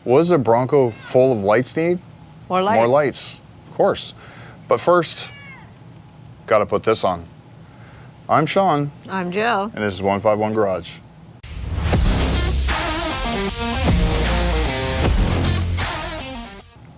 What does a Bronco full of lights need? More lights. More lights, of course. But first, got to put this on. I'm Sean. I'm Jill. And this is 151 Garage.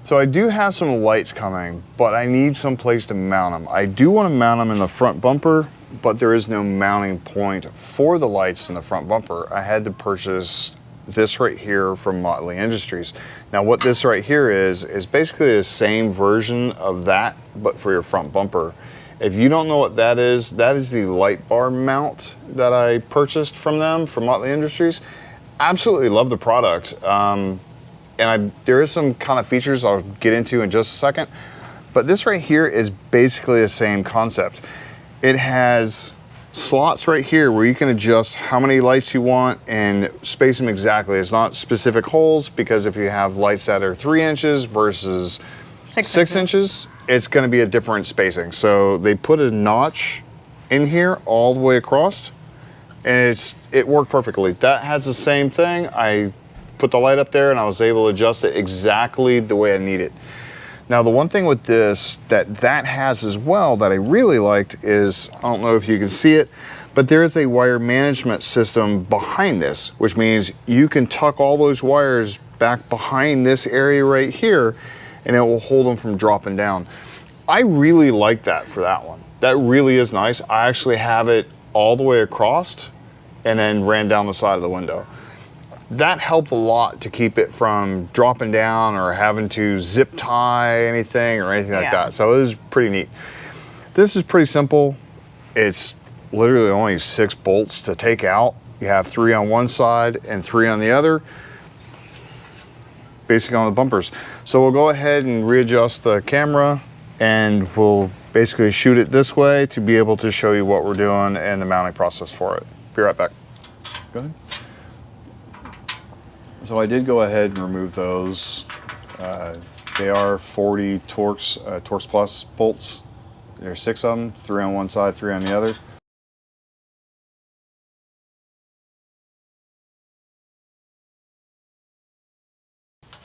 So I do have some lights coming, but I need some place to mount them. I do want to mount them in the front bumper, but there is no mounting point for the lights in the front bumper. I had to purchase this right here from Motley Industries. Now what this right here is basically the same version of that, but for your front bumper. If you don't know what that is the light bar mount that I purchased from them, from Motley Industries. Absolutely love the product. There is some kind of features I'll get into in just a second, but this right here is basically the same concept. It has slots right here where you can adjust how many lights you want and space them exactly. It's not specific holes, because if you have lights that are 3 inches versus 6 inches, it's going to be a different spacing. So they put a notch in here all the way across, and it worked perfectly. That has the same thing. I put the light up there and I was able to adjust it exactly the way I need it. Now the one thing with this that has as well that I really liked is, I don't know if you can see it, but there is a wire management system behind this, which means you can tuck all those wires back behind this area right here and it will hold them from dropping down. I really like that for that one. That really is nice. I actually have it all the way across and then ran down the side of the window. That helped a lot to keep it from dropping down or having to zip tie anything or anything like that. So it was pretty neat. This is pretty simple. It's literally only 6 bolts to take out. You have 3 on one side and 3 on the other, basically on the bumpers. So we'll go ahead and readjust the camera and we'll basically shoot it this way to be able to show you what we're doing and the mounting process for it. Be right back. Go ahead. So I did go ahead and remove those. They are 40 Torx Plus bolts. There's 6 of them, 3 on one side, 3 on the other.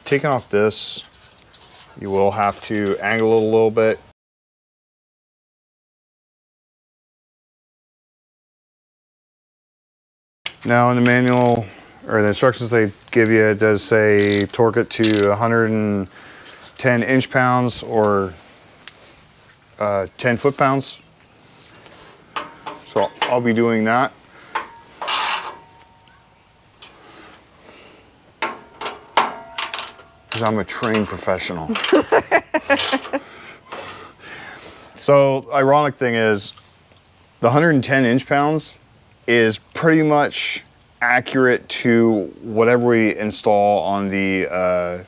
Taking off this, you will have to angle it a little bit. Now in the manual, or the instructions they give you, it does say torque it to 110 inch-pounds or 10 foot-pounds. So I'll be doing that. Because I'm a trained professional. So ironic thing is, the 110 inch-pounds is pretty much accurate to whatever we install on the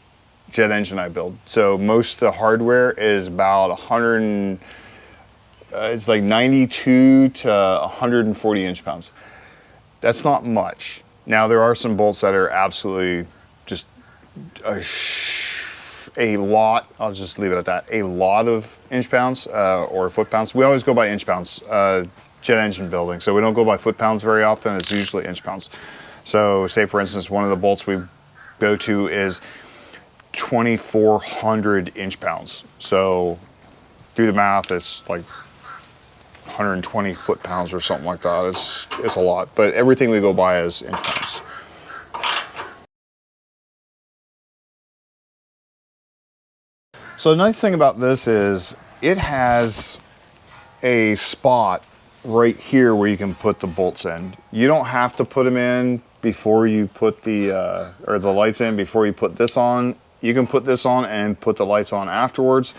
jet engine I build. So most of the hardware is about 100, it's like 92 to 140 inch-pounds. That's not much. Now there are some bolts that are absolutely just a lot, I'll just leave it at that, a lot of inch-pounds or foot-pounds. We always go by inch-pounds. Jet engine building, so we don't go by foot-pounds very often. It's usually inch-pounds. So say for instance, one of the bolts we go to is 2,400 inch-pounds. So do the math, it's like 120 foot-pounds or something like that. It's a lot, but everything we go by is inch-pounds. So the nice thing about this is it has a spot right here where you can put the bolts in. You don't have to put them in before you put the lights in before you put this on. You can put this on and put the lights on afterwards.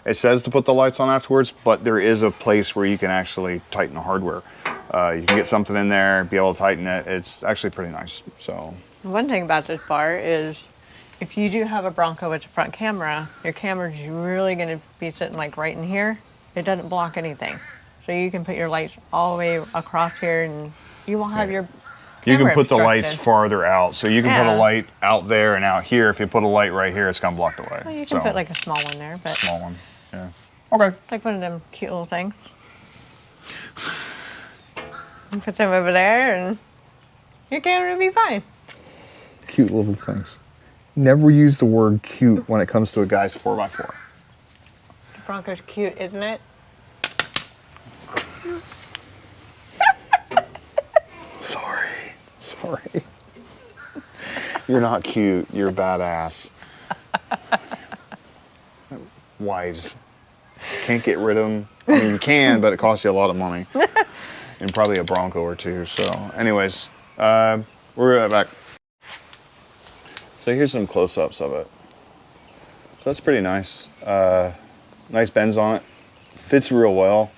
It says to put the lights on afterwards, but there is a place where you can actually tighten the hardware. You can get something in there, be able to tighten it. It's actually pretty nice. So one thing about this bar is, if you do have a Bronco with a front camera, your camera's really going to be sitting like right in here. It doesn't block anything. So you can put your lights all the way across here and you won't have your you can put obstructed. the lights farther out. So you can put a light out there and out here. If you put a light right here, it's going to block the way. Well, you can put like a small one there. But small one, yeah. Okay. Like one of them cute little things. You put them over there and your camera will be fine. Cute little things. Never use the word cute when it comes to a guy's 4x4. The Bronco's cute, isn't it? Sorry. You're not cute. You're badass. Wives. Can't get rid of them. I mean, you can, but it costs you a lot of money. And probably a Bronco or two. So anyways, we're right back. So here's some close-ups of it. So that's pretty nice. Nice bends on it. Fits real well.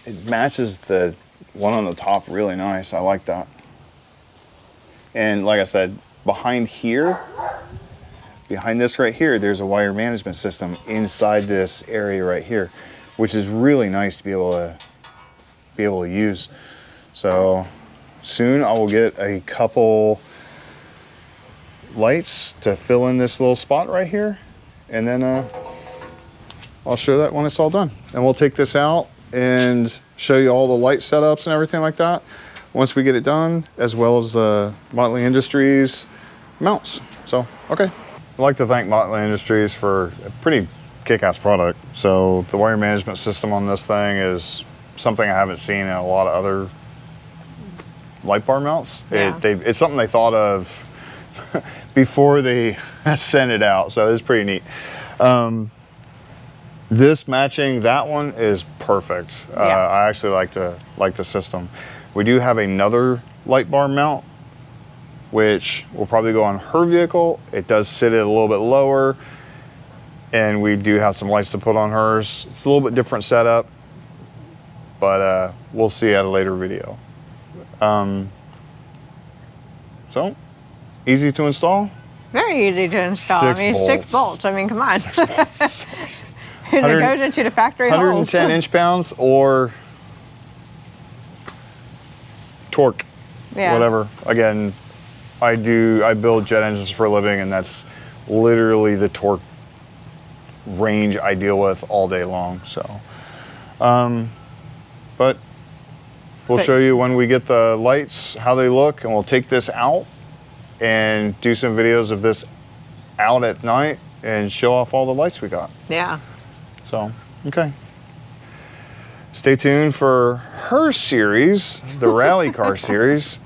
It matches the one on the top really nice. I like that. And like I said, behind here, behind this right here, there's a wire management system inside this area right here, which is really nice to be able to use. So soon I will get a couple lights to fill in this little spot right here, and then I'll show that when it's all done. And we'll take this out and show you all the light setups and everything like that once we get it done, as well as the Motley Industries mounts. So, okay. I'd like to thank Motley Industries for a pretty kick-ass product. So the wire management system on this thing is something I haven't seen in a lot of other light bar mounts. Yeah. It's something they thought of before they sent it out, so it's pretty neat. This matching that one is perfect. Yeah. I actually like the system. We do have another light bar mount, which will probably go on her vehicle. It does sit at a little bit lower, and we do have some lights to put on hers. It's a little bit different setup, but we'll see at a later video. So, easy to install. Very easy to install. 6 bolts. I mean, come on. 6 bolts. So easy. And it goes into the factory 110 inch-pounds or torque, Yeah. whatever. Again, I build jet engines for a living, and that's literally the torque range I deal with all day long. So, but we'll show you when we get the lights, how they look, and we'll take this out and do some videos of this out at night and show off all the lights we got. Yeah. So, okay. Stay tuned for her series, the rally car series,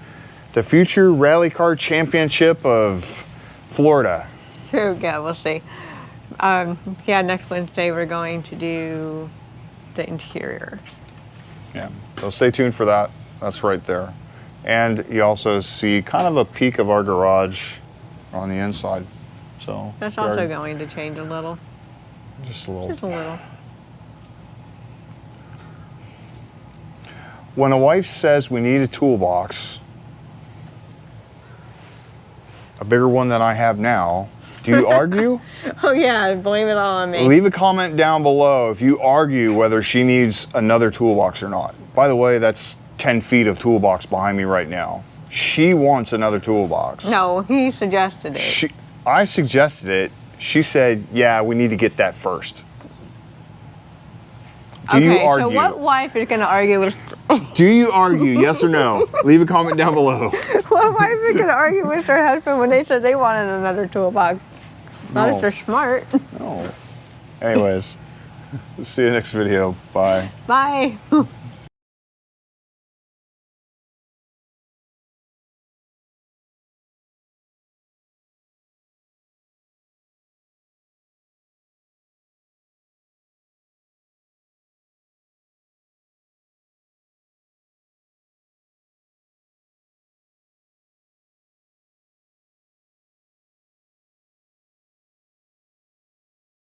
the future rally car championship of Florida. Here we go. We'll see. Yeah, next Wednesday we're going to do the interior. Yeah, so stay tuned for that. That's right there. And you also see kind of a peek of our garage on the inside. So That's also going to change a little. just a little. Just a little. When a wife says we need a toolbox, a bigger one than I have now, do you argue? Oh yeah, blame it all on me. Leave a comment down below if you argue whether she needs another toolbox or not. By the way, that's 10 feet of toolbox behind me right now. She wants another toolbox. No, he suggested it. I suggested it. She said, yeah, we need to get that first. Do you argue? So what wife is going to argue with... Do you argue, yes or no? Leave a comment down below. What wife is going to argue with her husband when they said they wanted another toolbox? Not if they're smart. No. Anyways, see you next video. Bye. Bye.